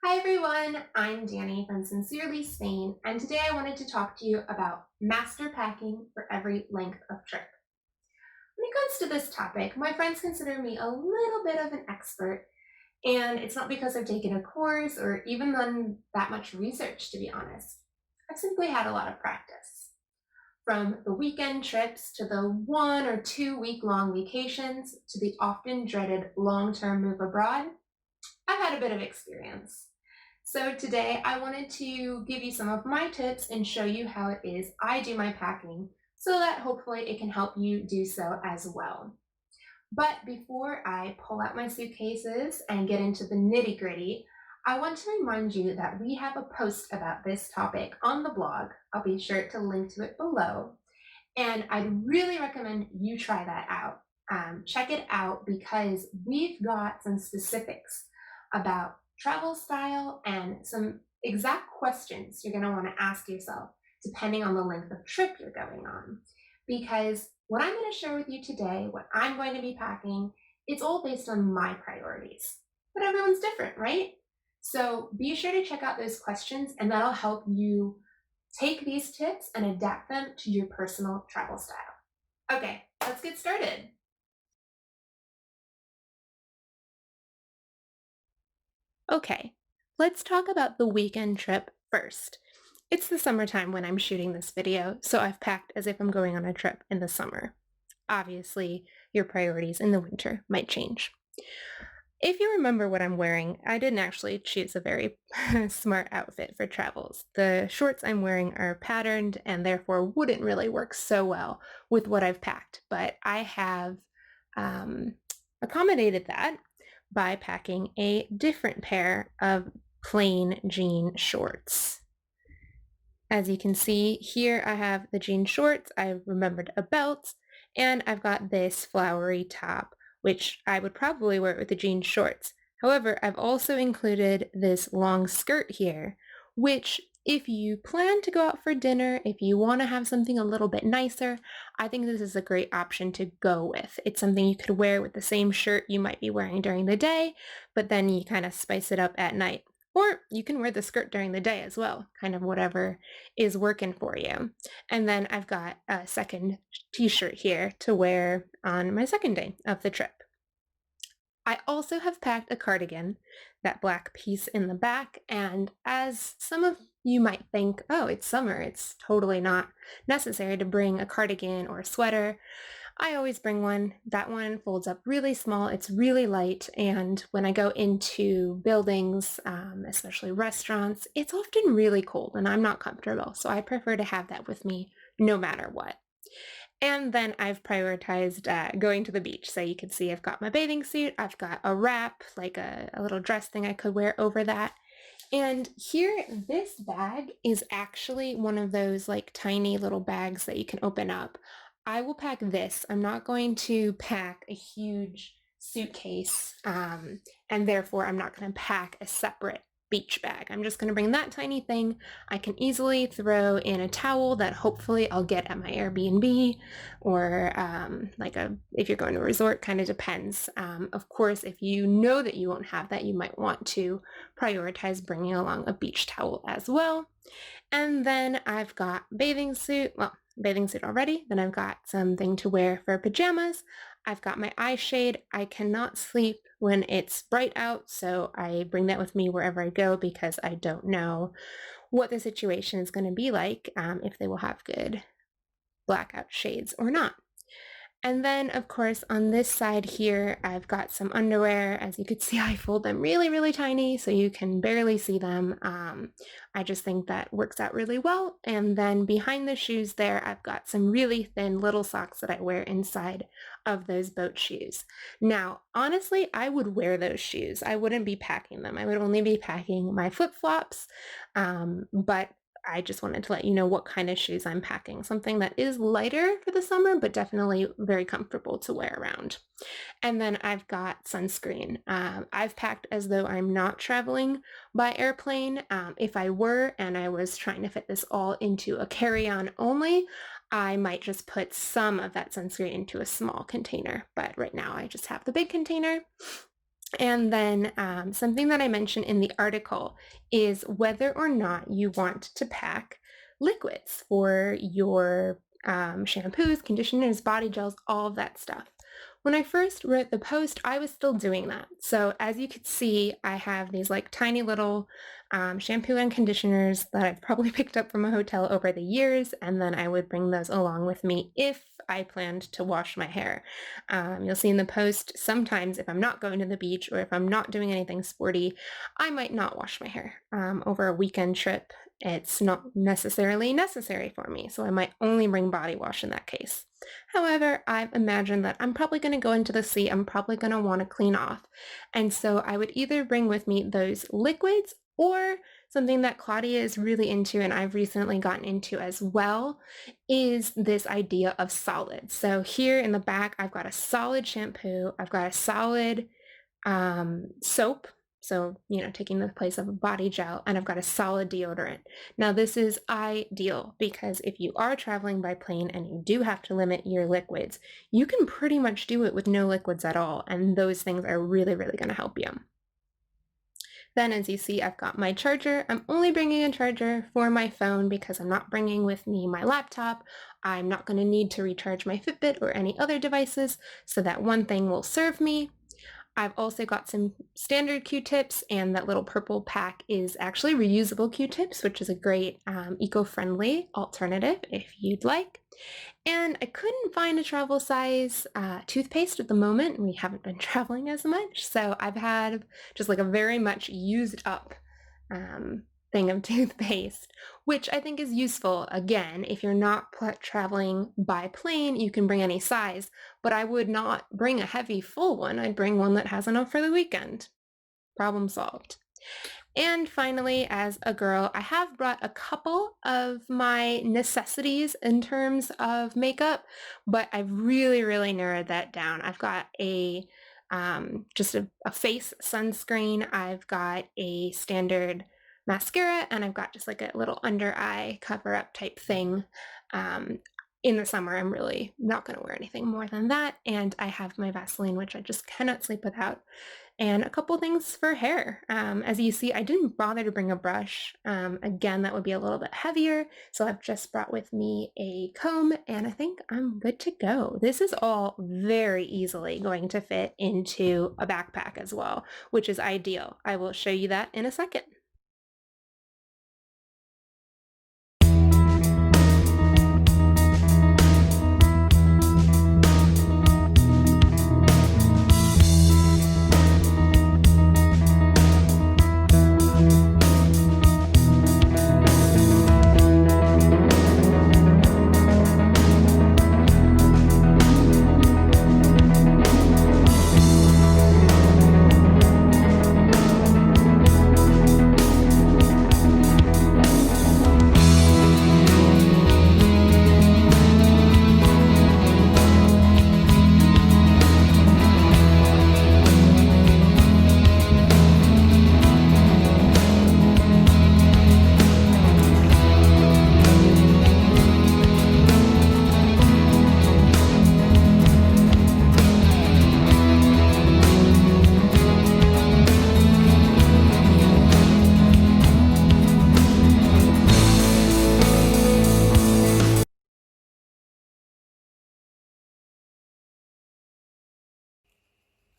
Hi everyone, I'm Dani from Sincerely Spain, and today I wanted to talk to you about master packing for every length of trip. When it comes to this topic, my friends consider me a little bit of an expert, and it's not because I've taken a course or even done that much research, to be honest. I've simply had a lot of practice. From the weekend trips to the 1 or 2 week long vacations to the often dreaded long term move abroad, I've had a bit of experience. So today I wanted to give you some of my tips and show you how it is I do my packing so that hopefully it can help you do so as well. But before I pull out my suitcases and get into the nitty gritty, I want to remind you that we have a post about this topic on the blog. I'll be sure to link to it below. And I'd really recommend you try that out. Check it out because we've got some specifics about travel style and some exact questions you're going to want to ask yourself depending on the length of trip you're going on. Because what I'm going to share with you today, what I'm going to be packing, it's all based on my priorities. But everyone's different, right? So be sure to check out those questions, and that'll help you take these tips and adapt them to your personal travel style. Okay, let's get started. Okay, let's talk about the weekend trip first. It's the summertime when I'm shooting this video, so I've packed as if I'm going on a trip in the summer. Obviously, your priorities in the winter might change. If you remember what I'm wearing, I didn't actually choose a very smart outfit for travels. The shorts I'm wearing are patterned and therefore wouldn't really work so well with what I've packed, but I have um, accommodated that by packing a different pair of plain jean shorts. As you can see here, I have the jean shorts, I've remembered a belt, and I've got this flowery top, which I would probably wear with the jean shorts. However, I've also included this long skirt here, which if you plan to go out for dinner, if you want to have something a little bit nicer, I think this is a great option to go with. It's something you could wear with the same shirt you might be wearing during the day, but then you kind of spice it up at night. Or you can wear the skirt during the day as well, kind of whatever is working for you. And then I've got a second t-shirt here to wear on my second day of the trip. I also have packed a cardigan, that black piece in the back, and as some of you might think, oh, it's summer, it's totally not necessary to bring a cardigan or a sweater. I always bring one. That one folds up really small. It's really light. And when I go into buildings, especially restaurants, it's often really cold and I'm not comfortable. So I prefer to have that with me no matter what. And then I've prioritized going to the beach. So you can see I've got my bathing suit. I've got a wrap, like a little dress thing I could wear over that. And here, this bag is actually one of those like tiny little bags that you can open up. I will pack this. I'm not going to pack a huge suitcase, and therefore I'm not going to pack a separate beach bag. I'm just going to bring that tiny thing. I can easily throw in a towel that hopefully I'll get at my Airbnb, or if you're going to a resort, kind of depends. Of course, if you know that you won't have that, you might want to prioritize bringing along a beach towel as well. And then I've got bathing suit already. Then I've got something to wear for pajamas. I've got my eye shade. I cannot sleep when it's bright out, so I bring that with me wherever I go because I don't know what the situation is going to be like, if they will have good blackout shades or not. And then, of course, on this side here, I've got some underwear. As you can see, I fold them really, really tiny, so you can barely see them. I just think that works out really well. And then behind the shoes there, I've got some really thin little socks that I wear inside of those boat shoes. Now, honestly, I would wear those shoes. I wouldn't be packing them. I would only be packing my flip-flops, but I just wanted to let you know what kind of shoes I'm packing. Something that is lighter for the summer, but definitely very comfortable to wear around. And then I've got sunscreen. I've packed as though I'm not traveling by airplane. If I were and I was trying to fit this all into a carry-on only, I might just put some of that sunscreen into a small container. But right now I just have the big container. And then something that I mentioned in the article is whether or not you want to pack liquids for your shampoos, conditioners, body gels, all of that stuff. When I first wrote the post, I was still doing that. So as you could see, I have these like tiny little shampoo and conditioners that I've probably picked up from a hotel over the years, and then I would bring those along with me if I planned to wash my hair. You'll see in the post, sometimes if I'm not going to the beach or if I'm not doing anything sporty, I might not wash my hair. Over a weekend trip, it's not necessarily necessary for me, so I might only bring body wash in that case. However, I've imagined that I'm probably going to go into the sea, I'm probably going to want to clean off. And so I would either bring with me those liquids or something that Claudia is really into and I've recently gotten into as well is this idea of solids. So here in the back, I've got a solid shampoo, I've got a solid soap, so, taking the place of a body gel, and I've got a solid deodorant. Now, this is ideal because if you are traveling by plane and you do have to limit your liquids, you can pretty much do it with no liquids at all, and those things are really, really going to help you. Then as you see, I've got my charger. I'm only bringing a charger for my phone because I'm not bringing with me my laptop. I'm not going to need to recharge my Fitbit or any other devices, so that one thing will serve me. I've also got some standard Q-tips, and that little purple pack is actually reusable Q-tips, which is a great eco-friendly alternative if you'd like. And I couldn't find a travel size toothpaste at the moment. We haven't been traveling as much, so I've had just like a very much used up thing of toothpaste, which I think is useful. Again, if you're not traveling by plane, you can bring any size, but I would not bring a heavy full one. I'd bring one that has enough for the weekend. Problem solved. And finally, as a girl, I have brought a couple of my necessities in terms of makeup, but I've really, really narrowed that down. I've got just a face sunscreen. I've got a standard mascara, and I've got just like a little under eye cover up type thing. In the summer, I'm really not going to wear anything more than that. And I have my Vaseline, which I just cannot sleep without, and a couple things for hair. As you see, I didn't bother to bring a brush. Again, that would be a little bit heavier, so I've just brought with me a comb, and I think I'm good to go. This is all very easily going to fit into a backpack as well, which is ideal. I will show you that in a second.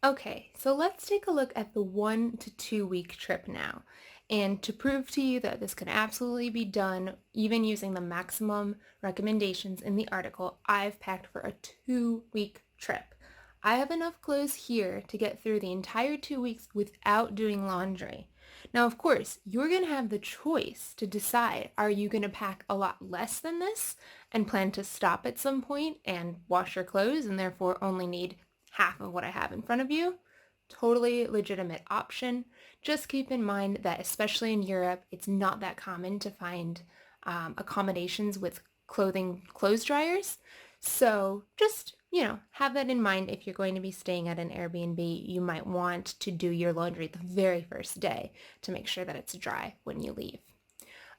Okay, so let's take a look at the 1 to 2 week trip now. And to prove to you that this can absolutely be done, even using the maximum recommendations in the article, I've packed for a 2 week trip. I have enough clothes here to get through the entire 2 weeks without doing laundry. Now, of course, you're going to have the choice to decide, are you going to pack a lot less than this and plan to stop at some point and wash your clothes and therefore only need half of what I have in front of you? Totally legitimate option. Just keep in mind that especially in Europe, it's not that common to find accommodations with clothes dryers. So just, have that in mind. If you're going to be staying at an Airbnb, you might want to do your laundry the very first day to make sure that it's dry when you leave.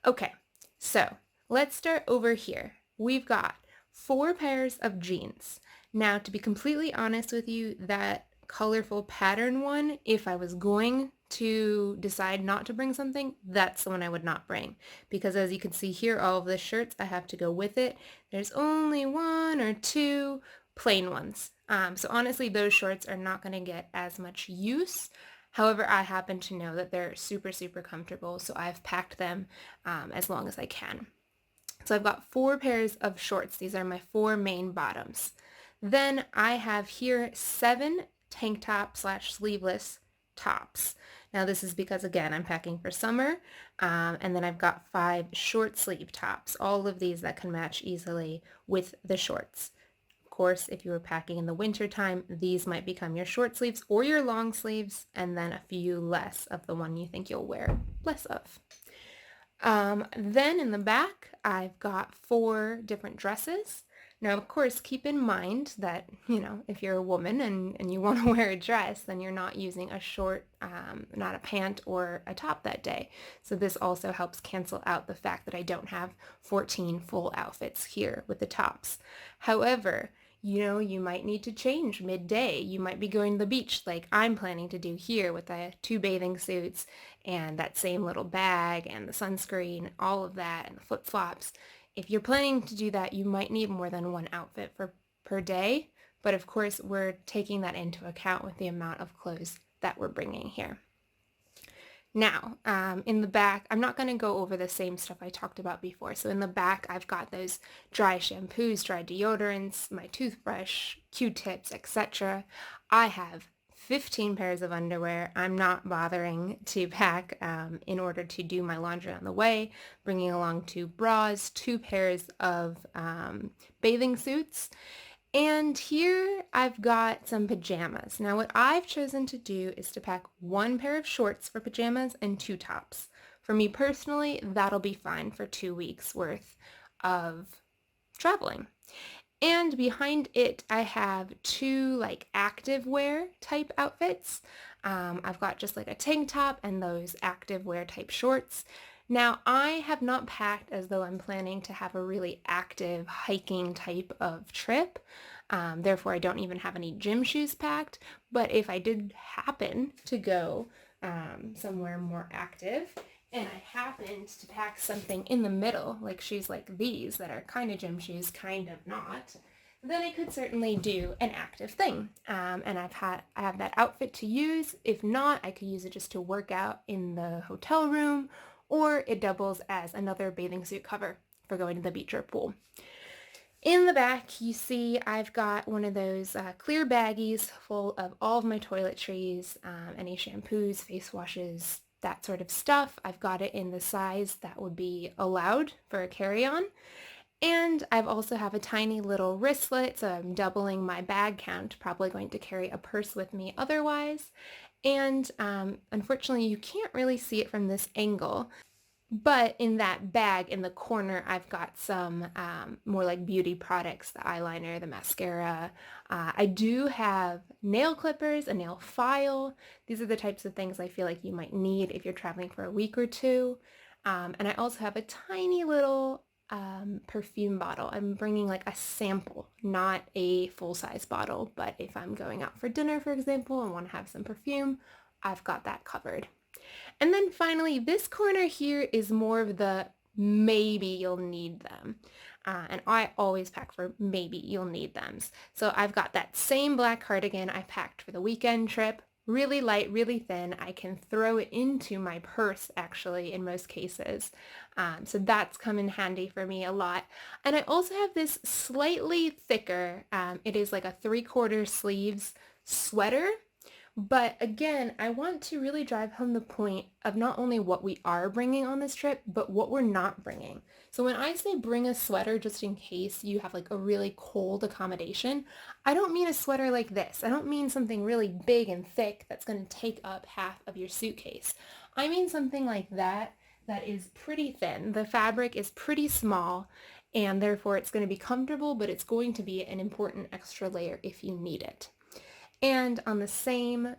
Okay, so let's start over here. We've got 4 pairs of jeans. Now, to be completely honest with you, that colorful pattern one, if I was going to decide not to bring something, that's the one I would not bring. Because as you can see here, all of the shirts I have to go with it. There's only one or two plain ones. So honestly, those shorts are not going to get as much use. However, I happen to know that they're super, super comfortable, so I've packed them as long as I can. So I've got 4 pairs of shorts. These are my 4 main bottoms. Then I have here 7 tank top slash sleeveless tops. Now this is because, again, I'm packing for summer. And then I've got 5 short sleeve tops. All of these that can match easily with the shorts. Of course, if you were packing in the winter time, these might become your short sleeves or your long sleeves, and then a few less of the one you think you'll wear less of. Then in the back, I've got 4 different dresses. Now, of course, keep in mind that, if you're a woman and you want to wear a dress, then you're not using a short, not a pant or a top that day. So this also helps cancel out the fact that I don't have 14 full outfits here with the tops. However, you might need to change midday. You might be going to the beach like I'm planning to do here with the 2 bathing suits and that same little bag and the sunscreen, all of that, and the flip-flops. If you're planning to do that, you might need more than one outfit per day. But of course, we're taking that into account with the amount of clothes that we're bringing here. Now, in the back, I'm not going to go over the same stuff I talked about before. So in the back, I've got those dry shampoos, dry deodorants, my toothbrush, Q-tips, etc. I have 15 pairs of underwear. I'm not bothering to pack in order to do my laundry on the way, bringing along 2 bras, 2 pairs of bathing suits. And here I've got some pajamas. Now what I've chosen to do is to pack 1 pair of shorts for pajamas and 2 tops. For me personally, that'll be fine for 2 weeks worth of traveling. And behind it, I have 2 like active wear type outfits. I've got just like a tank top and those active wear type shorts. Now, I have not packed as though I'm planning to have a really active hiking type of trip. Therefore, I don't even have any gym shoes packed. But if I did happen to go somewhere more active, and I happened to pack something in the middle, like shoes like these that are kind of gym shoes, kind of not, then I could certainly do an active thing. And I have that outfit to use. If not, I could use it just to work out in the hotel room, or it doubles as another bathing suit cover for going to the beach or pool. In the back, you see I've got one of those clear baggies full of all of my toiletries, any shampoos, face washes, that sort of stuff. I've got it in the size that would be allowed for a carry-on. And I've also have a tiny little wristlet, so I'm doubling my bag count, probably going to carry a purse with me otherwise. And unfortunately, you can't really see it from this angle, but in that bag in the corner, I've got some more like beauty products, the eyeliner, the mascara. I do have nail clippers, a nail file. These are the types of things I feel like you might need if you're traveling for a week or two. And I also have a tiny little perfume bottle. I'm bringing like a sample, not a full-size bottle, but if I'm going out for dinner, for example, and want to have some perfume, I've got that covered. And then finally, this corner here is more of the maybe you'll need them. And I always pack for maybe you'll need them. So I've got that same black cardigan I packed for the weekend trip. Really light, really thin. I can throw it into my purse, actually, in most cases. So that's come in handy for me a lot. And I also have this slightly thicker, it is like a 3/4 sleeves sweater. But again, I want to really drive home the point of not only what we are bringing on this trip, but what we're not bringing. So when I say bring a sweater just in case you have like a really cold accommodation, I don't mean a sweater like this. I don't mean something really big and thick that's going to take up half of your suitcase. I mean something like that is pretty thin. The fabric is pretty small, and therefore it's going to be comfortable, but it's going to be an important extra layer if you need it. And on the same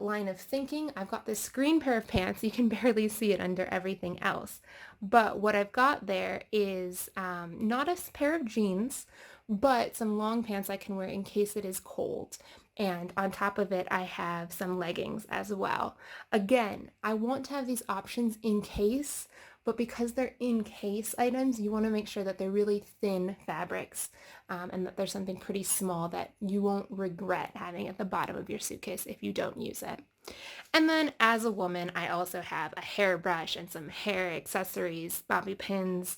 line of thinking, I've got this green pair of pants. You can barely see it under everything else. But what I've got there is not a pair of jeans, but some long pants I can wear in case it is cold. And on top of it, I have some leggings as well. Again, I want to have these options in case, but because they're in case items, you want to make sure that they're really thin fabrics, and that there's something pretty small that you won't regret having at the bottom of your suitcase if you don't use it. And then as a woman, I also have a hairbrush and some hair accessories, bobby pins,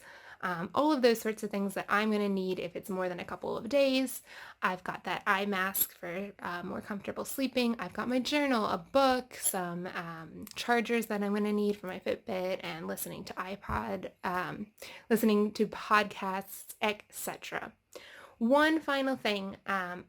all of those sorts of things that I'm going to need if it's more than a couple of days. I've got that eye mask for more comfortable sleeping. I've got my journal, a book, some chargers that I'm going to need for my Fitbit and listening to podcasts, etc. One final thing,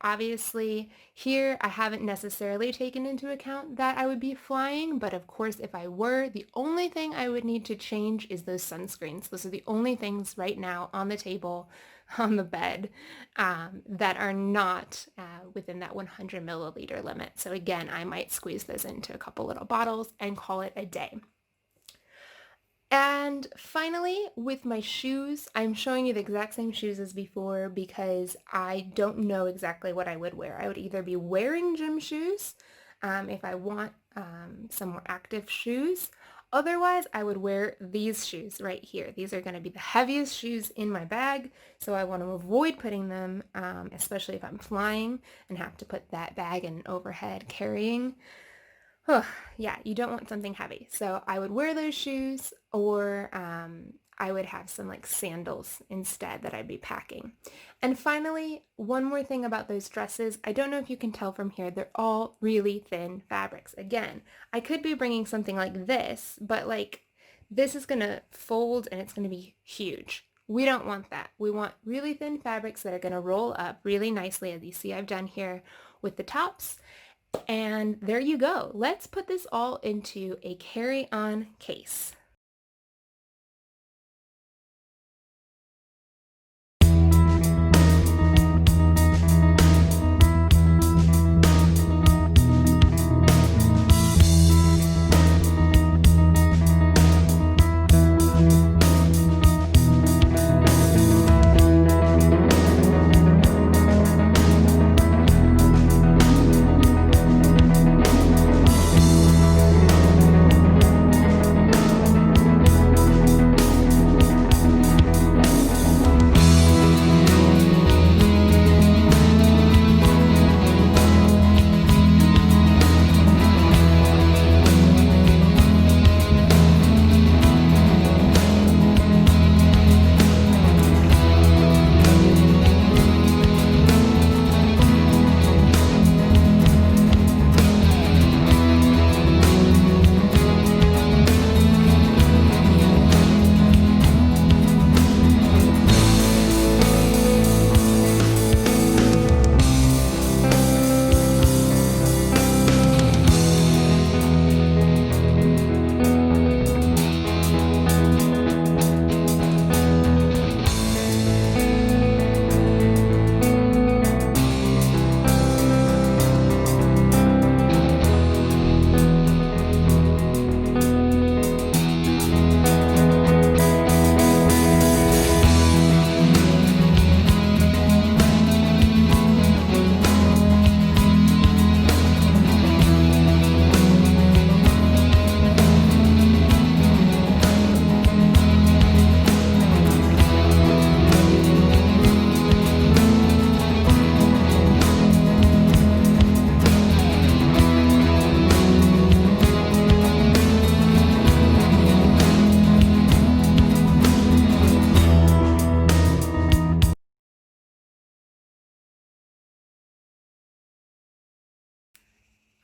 obviously here I haven't necessarily taken into account that I would be flying, but of course if I were, the only thing I would need to change is those sunscreens. Those are the only things right now on the table, on the bed, that are not within that 100 milliliter limit. So again, I might squeeze those into a couple little bottles and call it a day. And finally, with my shoes, I'm showing you the exact same shoes as before because I don't know exactly what I would wear. I would either be wearing gym shoes if I want some more active shoes. Otherwise, I would wear these shoes right here. These are going to be the heaviest shoes in my bag, so I want to avoid putting them, especially if I'm flying and have to put that bag in overhead carrying. Oh, yeah, you don't want something heavy. So I would wear those shoes, or I would have some like sandals instead that I'd be packing. And finally, one more thing about those dresses. I don't know if you can tell from here, they're all really thin fabrics. Again, I could be bringing something like this, but like this is going to fold and it's going to be huge. We don't want that. We want really thin fabrics that are going to roll up really nicely, as you see I've done here with the tops. And there you go. Let's put this all into a carry-on case.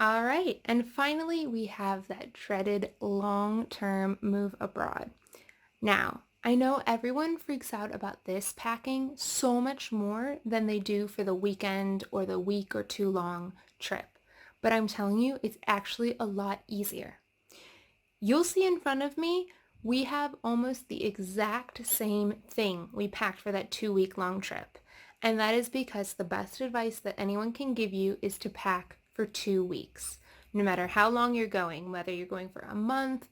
All right, and finally we have that dreaded long-term move abroad. Now, I know everyone freaks out about this packing so much more than they do for the weekend or the week or two long trip, but I'm telling you, it's actually a lot easier. You'll see in front of me, we have almost the exact same thing we packed for that 2-week long trip. And that is because the best advice that anyone can give you is to pack for 2 weeks. No matter how long you're going, whether you're going for a month,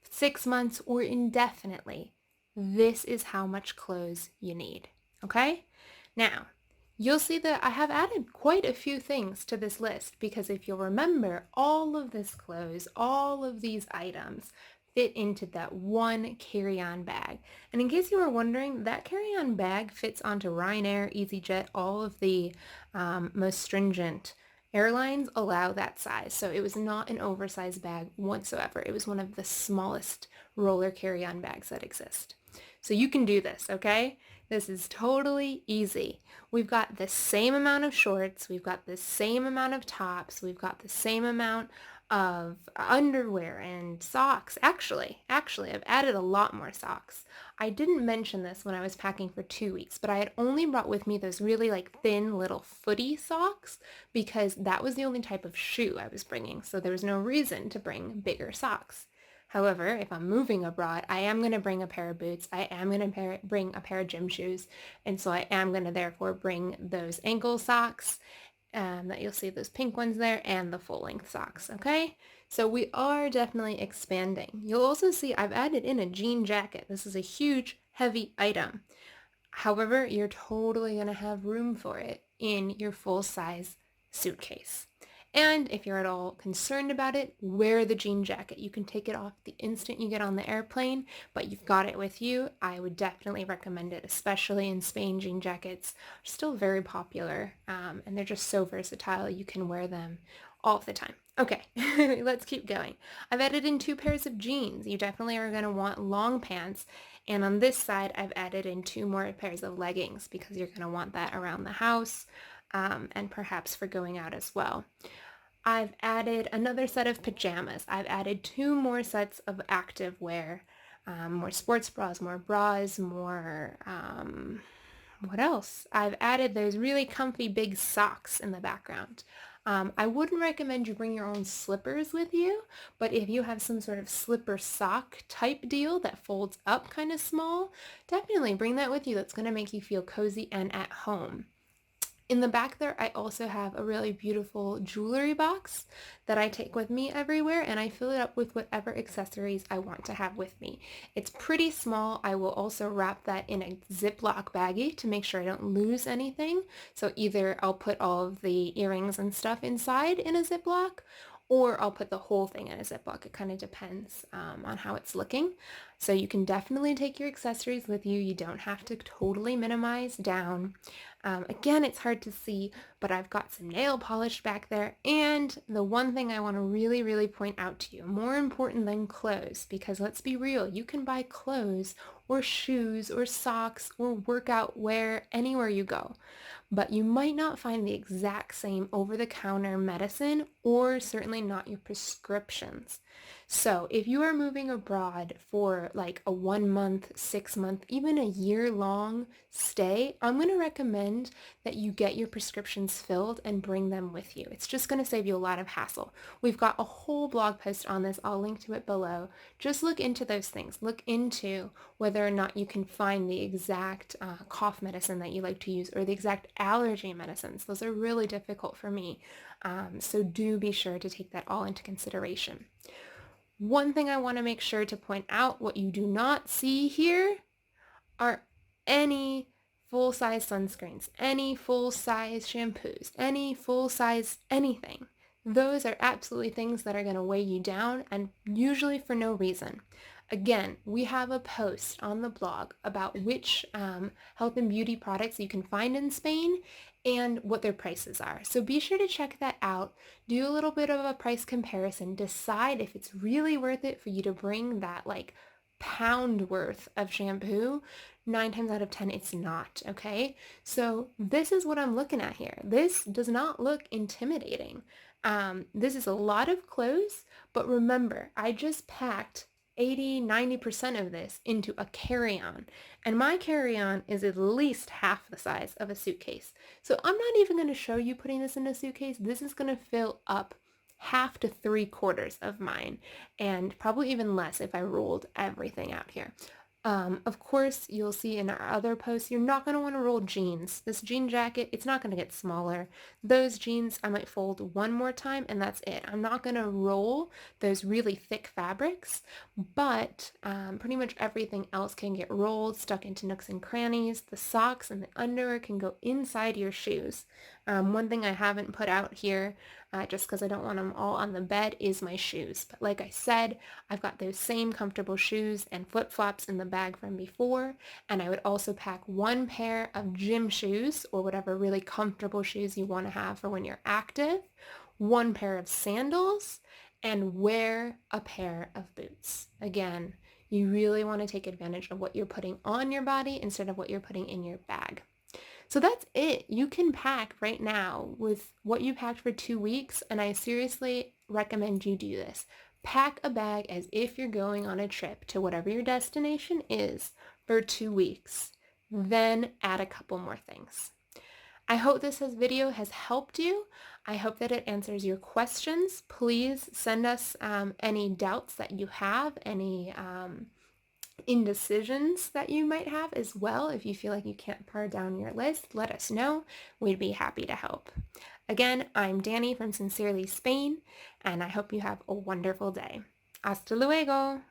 6 months, or indefinitely, this is how much clothes you need. Okay? Now, you'll see that I have added quite a few things to this list because if you'll remember, all of this clothes, all of these items fit into that one carry-on bag. And in case you were wondering, that carry-on bag fits onto Ryanair, EasyJet, all of the most stringent airlines allow that size. So it was not an oversized bag whatsoever. It was one of the smallest roller carry-on bags that exist. So you can do this, okay? This is totally easy. We've got the same amount of shorts, we've got the same amount of tops, we've got the same amount of underwear and socks. Actually, I've added a lot more socks. I didn't mention this when I was packing for 2 weeks, but I had only brought with me those really like thin little footy socks because that was the only type of shoe I was bringing, so there was no reason to bring bigger socks. However, if I'm moving abroad, I am going to bring a pair of boots. I am going to bring a pair of gym shoes. And so I am going to therefore bring those ankle socks that you'll see those pink ones there and the full length socks. Okay. So we are definitely expanding. You'll also see I've added in a jean jacket. This is a huge, heavy item. However, you're totally going to have room for it in your full-size suitcase. And if you're at all concerned about it, wear the jean jacket. You can take it off the instant you get on the airplane, but you've got it with you. I would definitely recommend it, especially in Spain. Jean jackets are still very popular, and they're just so versatile. You can wear them all the time. Okay, let's keep going. I've added in 2 pairs of jeans. You definitely are going to want long pants. And on this side, I've added in 2 more pairs of leggings because you're going to want that around the house and perhaps for going out as well. I've added another set of pajamas. I've added 2 more sets of active wear, more sports bras, more, what else? I've added those really comfy big socks in the background. I wouldn't recommend you bring your own slippers with you, but if you have some sort of slipper sock type deal that folds up kind of small, definitely bring that with you. That's going to make you feel cozy and at home. In the back there, I also have a really beautiful jewelry box that I take with me everywhere, and I fill it up with whatever accessories I want to have with me. It's pretty small. I will also wrap that in a Ziploc baggie to make sure I don't lose anything. So either I'll put all of the earrings and stuff inside in a Ziploc, or I'll put the whole thing in a Ziploc. It kind of depends on how it's looking. So you can definitely take your accessories with you. You don't have to totally minimize down. Again, it's hard to see, but I've got some nail polish back there. And the one thing I want to really, really point out to you, more important than clothes, because let's be real, you can buy clothes or shoes or socks or workout wear anywhere you go, but you might not find the exact same over-the-counter medicine or certainly not your prescriptions. So if you are moving abroad for like a 1 month, 6 month, even a year-long stay, I'm going to recommend that you get your prescriptions filled and bring them with you. It's just going to save you a lot of hassle. We've got a whole blog post on this. I'll link to it below. Just look into those things. Look into whether or not you can find the exact cough medicine that you like to use or the exact allergy medicines. Those are really difficult for me. So do be sure to take that all into consideration. One thing I want to make sure to point out, what you do not see here are any full-size sunscreens, any full-size shampoos, any full-size anything. Those are absolutely things that are going to weigh you down, and usually for no reason. Again, we have a post on the blog about which health and beauty products you can find in Spain and what their prices are. So be sure to check that out. Do a little bit of a price comparison. Decide if it's really worth it for you to bring that like pound worth of shampoo. 9 times out of 10, it's not, okay? So this is what I'm looking at here. This does not look intimidating. This is a lot of clothes, but remember, I just packed 80-90% of this into a carry-on, and my carry-on is at least half the size of a suitcase. So I'm not even going to show you putting this in a suitcase. This is going to fill up half to 3/4 of mine, and probably even less if I rolled everything out here. Of course, you'll see in our other posts, you're not going to want to roll jeans. This jean jacket, it's not going to get smaller. Those jeans, I might fold one more time and that's it. I'm not going to roll those really thick fabrics, but pretty much everything else can get rolled, stuck into nooks and crannies. The socks and the underwear can go inside your shoes. One thing I haven't put out here, just because I don't want them all on the bed, is my shoes. But like I said, I've got those same comfortable shoes and flip-flops in the bag from before, and I would also pack one pair of gym shoes or whatever really comfortable shoes you want to have for when you're active, one pair of sandals, and wear a pair of boots. Again, you really want to take advantage of what you're putting on your body instead of what you're putting in your bag. So that's it. You can pack right now with what you packed for 2 weeks, and I seriously recommend you do this. Pack a bag as if you're going on a trip to whatever your destination is for 2 weeks. Then add a couple more things. I hope video has helped you. I hope that it answers your questions. Please send us any doubts that you have, any indecisions that you might have as well. If you feel like you can't par down your list, let us know. We'd be happy to help. Again, I'm Dani from Sincerely Spain, and I hope you have a wonderful day. Hasta luego!